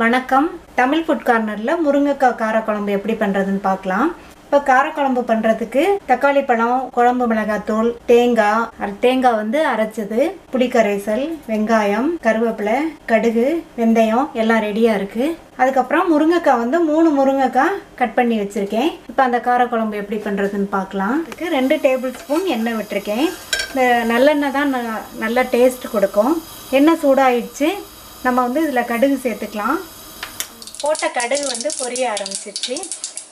வணக்கம். தமிழ் ஃபுட் கார்னரில் முருங்கைக்காய் காரக்குழம்பு எப்படி பண்ணுறதுன்னு பார்க்கலாம். இப்போ காரக்குழம்பு பண்ணுறதுக்கு தக்காளி பழம், குழம்பு மிளகாத்தூள், தேங்காய் வந்து அரைச்சது, புளிக்கரைசல், வெங்காயம், கருவேப்பிலை, கடுகு, வெந்தயம் எல்லாம் ரெடியாக இருக்குது. அதுக்கப்புறம் முருங்கைக்காய் வந்து 3 முருங்கைக்காய் கட் பண்ணி வச்சுருக்கேன். இப்போ அந்த காரக்குழம்பு எப்படி பண்ணுறதுன்னு பார்க்கலாம். இதுக்கு 2 டேபிள் ஸ்பூன் எண்ணெய் விட்டுருக்கேன். இந்த நல்லெண்ணெய் தான் நல்ல டேஸ்ட் கொடுக்கும். எண்ணெய் சூடாயிடுச்சு. நம்ம வந்து இதில் கடுகு சேர்த்துக்கலாம். போட்ட கடுகு வந்து பொரிய ஆரம்பிச்சிருச்சு.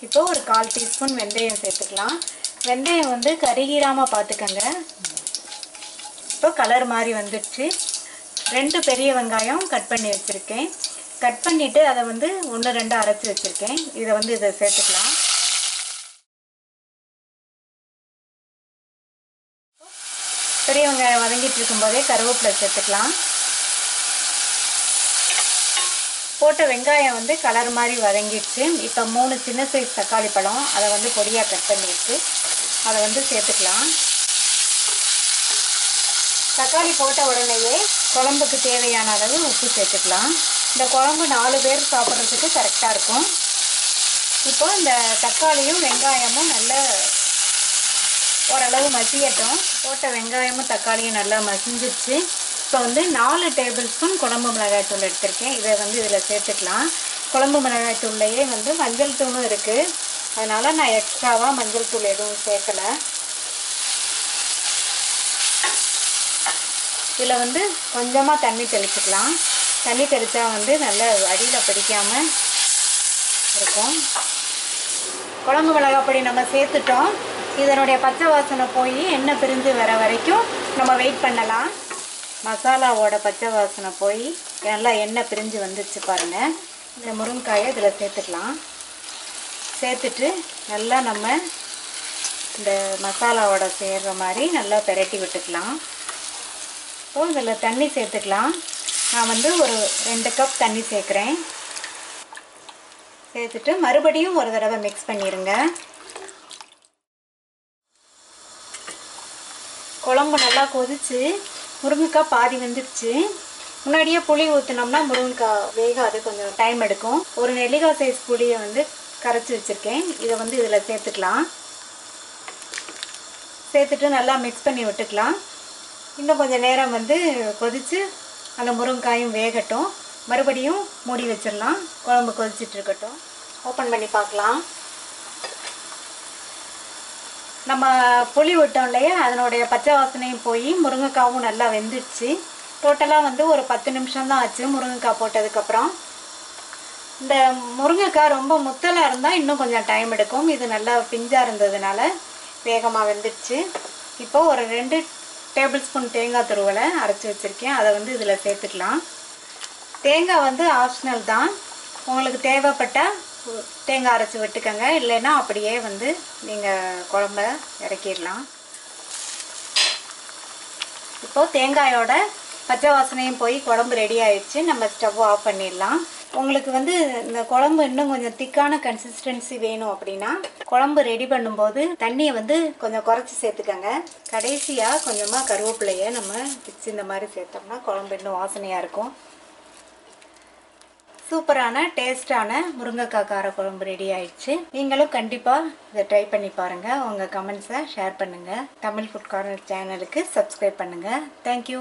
இப்போ ஒரு 1/4 டீஸ்பூன் வெந்தயம் சேர்த்துக்கலாம். வெந்தயம் வந்து கருகிராமல் பார்த்துக்கங்க. இப்போ கலர் மாதிரி வந்துடுச்சு. 2 பெரிய வெங்காயம் கட் பண்ணி வச்சுருக்கேன். கட் பண்ணிவிட்டு அதை வந்து 1-2 அரைச்சி வச்சுருக்கேன். இதை சேர்த்துக்கலாம். பெரிய வெங்காயம் வதங்கிட்டு இருக்கும்போதே கருவேப்பிலை சேர்த்துக்கலாம். போட்ட வெங்காயம் வந்து கலர் மாதிரி வதங்கிடுச்சு. இப்போ 3 சின்ன சைஸ் தக்காளி பழம் அதை வந்து பொடியாக கட் பண்ணிட்டு அதை வந்து சேர்த்துக்கலாம். தக்காளி போட்ட உடனேயே குழம்புக்கு தேவையான அளவு உப்பு சேர்த்துக்கலாம். இந்த குழம்பு 4 பேர் சாப்பிட்றதுக்கு கரெக்டாக இருக்கும். இப்போ இந்த தக்காளியும் வெங்காயமும் நல்லா ஓரளவு மசியட்டும். போட்ட வெங்காயமும் தக்காளியும் நல்லா மசிஞ்சிடுச்சு. இப்போ வந்து 4 டேபிள் ஸ்பூன் குழம்பு மிளகாய் தூள் எடுத்திருக்கேன். இதை வந்து இதில் சேர்த்துக்கலாம். குழம்பு மிளகாய் தூள்லையே வந்து மஞ்சள் தூளும் இருக்குது. அதனால் நான் எக்ஸ்ட்ராவாக மஞ்சள் தூள் எதுவும் சேர்க்கலை. இதில் வந்து கொஞ்சமாக தண்ணி தெளிச்சுக்கலாம். தண்ணி தெளித்தா வந்து நல்லா அடியில் பிடிக்காமல் இருக்கும். குழம்பு மிளகாய் பொடி நம்ம சேர்த்துட்டோம். இதனுடைய பச்சை வாசனை போய் எண்ணெய் பிரிஞ்சு வர வரைக்கும் நம்ம வெயிட் பண்ணலாம். மசாலாவோட பச்சை வாசனை போய் நல்லா எண்ணெய் பிரிஞ்சு வந்துச்சு பாருங்கள். இந்த முருங்கைக்காயை இதில் சேர்த்துக்கலாம். சேர்த்துட்டு நல்லா நம்ம இந்த மசாலாவோட சேர்கிற மாதிரி நல்லா பெரட்டி விட்டுக்கலாம். இப்போ இதில் தண்ணி சேர்த்துக்கலாம். நான் வந்து ஒரு 2 கப் தண்ணி சேர்க்குறேன். சேர்த்துட்டு மறுபடியும் ஒரு தடவை மிக்ஸ் பண்ணிடுங்க. குழம்பு நல்லா கொதிச்சு முருங்கைக்காய் பாதி வந்துடுச்சு. முன்னாடியே புளி ஊற்றினோம்னா முருங்கைக்காய் வேகாது, கொஞ்சம் டைம் எடுக்கும். ஒரு நெல்லிக்காய் சைஸ் புளியை வந்து கரைச்சி வச்சுருக்கேன். இதை வந்து இதில் சேர்த்துக்கலாம். சேர்த்துட்டு நல்லா மிக்ஸ் பண்ணி விட்டுக்கலாம். இன்னும் கொஞ்சம் நேரம் வந்து கொதித்து அந்த முருங்கைக்காயும் வேகட்டும். மறுபடியும் மூடி வச்சிடலாம். குழம்பு கொதிச்சுட்டு இருக்கட்டும். ஓப்பன் பண்ணி பார்க்கலாம். நம்ம புளி விட்டோம் இல்லையா, அதனுடைய பச்சை வாசனையும் போய் முருங்கைக்காவும் நல்லா வெந்துடுச்சு. டோட்டலாக வந்து ஒரு 10 நிமிஷம் தான் ஆச்சு முருங்கைக்காய் போட்டதுக்கப்புறம். இந்த முருங்கைக்காய் ரொம்ப முத்தலாக இருந்தால் இன்னும் கொஞ்சம் டைம் எடுக்கும். இது நல்லா பிஞ்சாக இருந்ததுனால வேகமாக வெந்துடுச்சு. இப்போது ஒரு 2 டேபிள் ஸ்பூன் தேங்காய் துருவலை அரைச்சி வச்சுருக்கேன். அதை வந்து இதில் சேர்த்துக்கலாம். தேங்காய் வந்து ஆப்ஷனல் தான். உங்களுக்கு தேவைப்பட்டால் தேங்காய் அரைச்சி விட்டுக்கங்க. இல்லைன்னா அப்படியே வந்து நீங்கள் குழம்ப இறக்கிடலாம். இப்போது தேங்காயோட பச்சை வாசனையும் போய் குழம்பு ரெடி ஆயிடுச்சு. நம்ம ஸ்டவ் ஆஃப் பண்ணிடலாம். உங்களுக்கு வந்து இந்த குழம்பு இன்னும் கொஞ்சம் திக்கான கன்சிஸ்டன்சி வேணும் அப்படின்னா குழம்பு ரெடி பண்ணும்போது தண்ணியை வந்து கொஞ்சம் குறைச்சி சேர்த்துக்கங்க. கடைசியாக கொஞ்சமாக கருவேப்பிலையை நம்ம பிச்சு இந்த மாதிரி சேர்த்தோம்னா குழம்பு இன்னும் வாசனையாக இருக்கும். சூப்பரான டேஸ்டான முருங்கைக்காய் காரக்குழம்பு ரெடி ஆயிடுச்சு. நீங்களும் கண்டிப்பாக இதை ட்ரை பண்ணி பாருங்கள். உங்கள் கமெண்ட்ஸை ஷேர் பண்ணுங்கள். தமிழ் ஃபுட் கார்னர் சேனலுக்கு சப்ஸ்கிரைப் பண்ணுங்கள். தேங்க்யூ.